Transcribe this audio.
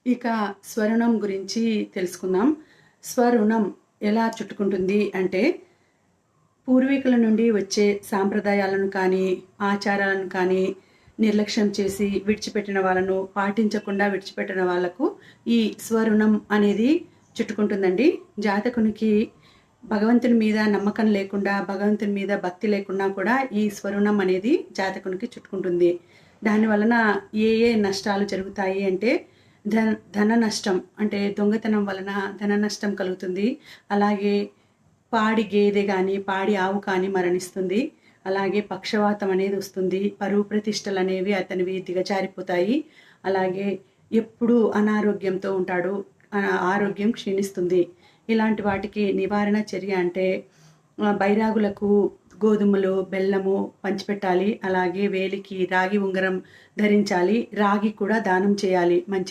ఇక స్వరుణం గురించి తెలుసుకుందాం. స్వరుణం ఎలా చుట్టుకుంటుంది అంటే, పూర్వీకుల నుండి వచ్చే సాంప్రదాయాలను కానీ, ఆచారాలను కానీ నిర్లక్ష్యం చేసి విడిచిపెట్టిన వాళ్ళను, పాటించకుండా విడిచిపెట్టిన వాళ్ళకు ఈ స్వరుణం అనేది చుట్టుకుంటుందండి. జాతకునికి భగవంతుని మీద నమ్మకం లేకుండా, భగవంతుని మీద భక్తి లేకున్నా కూడా ఈ స్వరుణం అనేది జాతకునికి చుట్టుకుంటుంది. దాని వలన ఏ ఏ నష్టాలు జరుగుతాయి అంటే, ధన నష్టం అంటే దొంగతనం వలన ధన నష్టం కలుగుతుంది. అలాగే పాడి గేదె కానీ, పాడి ఆవు కానీ మరణిస్తుంది. అలాగే పక్షవాతం అనేది వస్తుంది. పరువు ప్రతిష్టలు అనేవి అతనివి దిగజారిపోతాయి. అలాగే ఎప్పుడూ అనారోగ్యంతో ఉంటాడు. ఆరోగ్యం క్షీణిస్తుంది. ఇలాంటి వాటికి నివారణ చర్య అంటే బైరాగులకు గోధుమలు, బెల్లము పంచిపెట్టాలి. అలాగే వేలికి రాగి ఉంగరం ధరించాలి. రాగి కూడా దానం చేయాలి. మంచి